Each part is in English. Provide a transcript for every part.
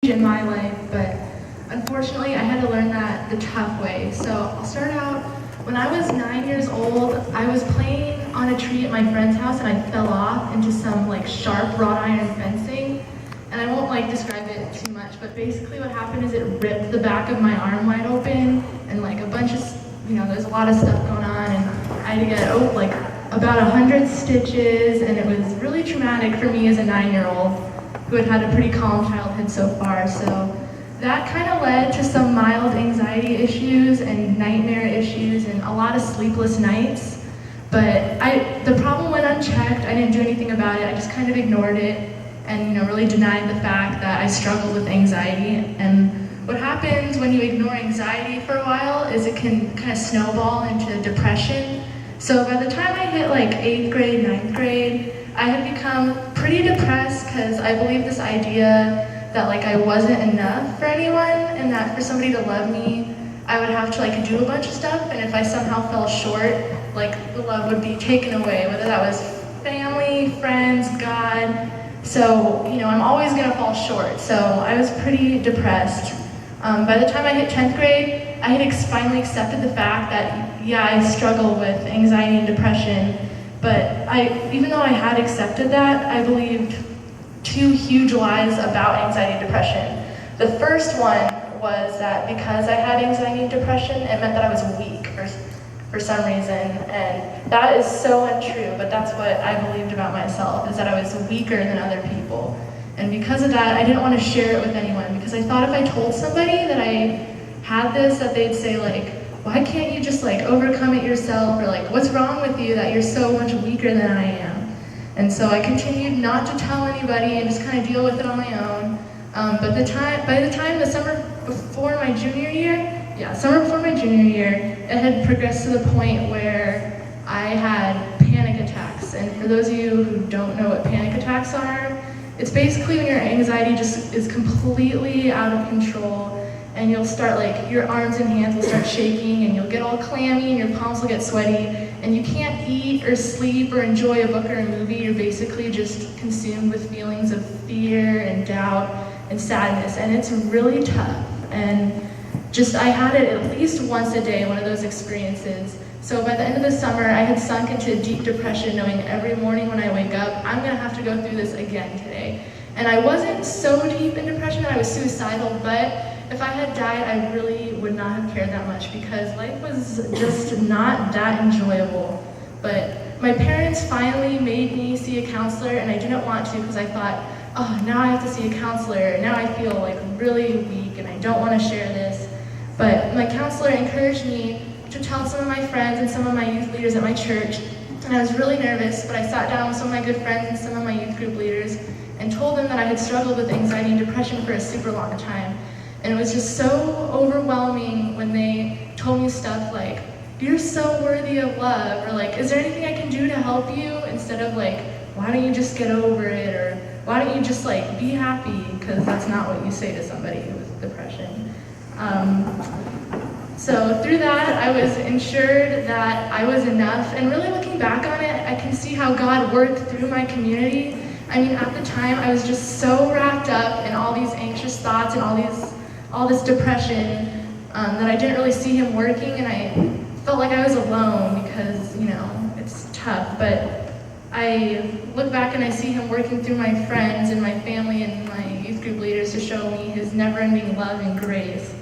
in my life, but unfortunately I had to learn that the tough way. So I'll start out, when I was 9 years old, I was playing on a tree at my friend's house and I fell off into some sharp wrought iron fencing. And I won't describe it too much, but basically what happened is it ripped the back of my arm wide open and a bunch of, there's a lot of stuff going on, and I had to get about 100 stitches, and it was really traumatic for me as a 9-year-old who had a pretty calm childhood so far. So that kind of led to some mild anxiety issues and nightmare issues and a lot of sleepless nights. But the problem went unchecked. I didn't do anything about it. I just kind of ignored it and really denied the fact that I struggled with anxiety. And what happens when you ignore anxiety for a while is it can kind of snowball into depression. So by the time I hit 8th grade, 9th grade, I had become pretty depressed because I believed this idea that I wasn't enough for anyone, and that for somebody to love me, I would have to do a bunch of stuff, and if I somehow fell short, the love would be taken away, whether that was family, friends, God. So, I'm always gonna fall short. So I was pretty depressed. By the time I hit 10th grade, I had finally accepted the fact that, yeah, I struggle with anxiety and depression. But even though I had accepted that, I believed two huge lies about anxiety and depression. The first one was that because I had anxiety and depression, it meant that I was weak for some reason. And that is so untrue, but that's what I believed about myself, is that I was weaker than other people. And because of that, I didn't want to share it with anyone, because I thought if I told somebody that I had this, that they'd say why can't you just overcome it yourself, or what's wrong with you that you're so much weaker than I am? And so I continued not to tell anybody and just kind of deal with it on my own. But by the time the summer before my junior year, it had progressed to the point where I had panic attacks. And for those of you who don't know what panic attacks are, it's basically when your anxiety just is completely out of control, and you'll start your arms and hands will start shaking, and you'll get all clammy, and your palms will get sweaty, and you can't eat or sleep or enjoy a book or a movie. You're basically just consumed with feelings of fear and doubt and sadness, and it's really tough. And I had it at least once a day, one of those experiences. So by the end of the summer, I had sunk into deep depression, knowing every morning when I wake up, I'm gonna have to go through this again today. And I wasn't so deep in depression that I was suicidal, but if I had died, I really would not have cared that much, because life was just not that enjoyable. But my parents finally made me see a counselor, and I didn't want to, because I thought, oh, now I have to see a counselor. Now I feel really weak, and I don't want to share this. But my counselor encouraged me to tell some of my friends and some of my youth leaders at my church, and I was really nervous, but I sat down with some of my good friends and some of my youth group leaders and told them that I had struggled with anxiety and depression for a super long time. And it was just so overwhelming when they told me stuff like, you're so worthy of love, or is there anything I can do to help you? Instead of why don't you just get over it, or why don't you just be happy? Because that's not what you say to somebody with depression. So through that, I was ensured that I was enough, and really looking back on it, I can see how God worked through my community. I mean, at the time, I was just so wrapped up in all these anxious thoughts and all this depression that I didn't really see Him working, and I felt like I was alone because, it's tough. But I look back and I see Him working through my friends and my family and my youth group leaders to show me His never-ending love and grace.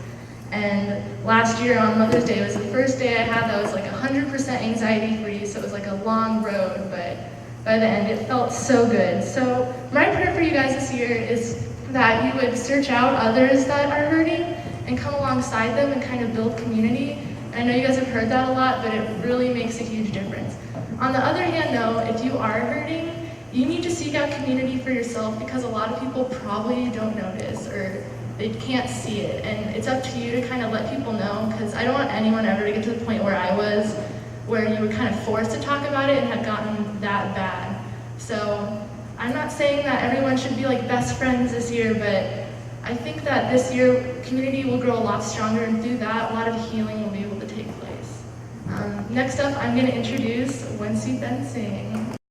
And last year on Mother's Day was the first day I had that was 100% anxiety-free, so it was a long road, but by the end it felt so good. So my prayer for you guys this year is that you would search out others that are hurting and come alongside them and kind of build community. I know you guys have heard that a lot, but it really makes a huge difference. On the other hand though, if you are hurting, you need to seek out community for yourself, because a lot of people probably don't notice, or they can't see it. And it's up to you to kind of let people know, because I don't want anyone ever to get to the point where I was, where you were kind of forced to talk about it and had gotten that bad. So I'm not saying that everyone should be best friends this year, but I think that this year community will grow a lot stronger, and through that, a lot of healing will be able to take place. Next up, I'm going to introduce Wensi Ben Singh.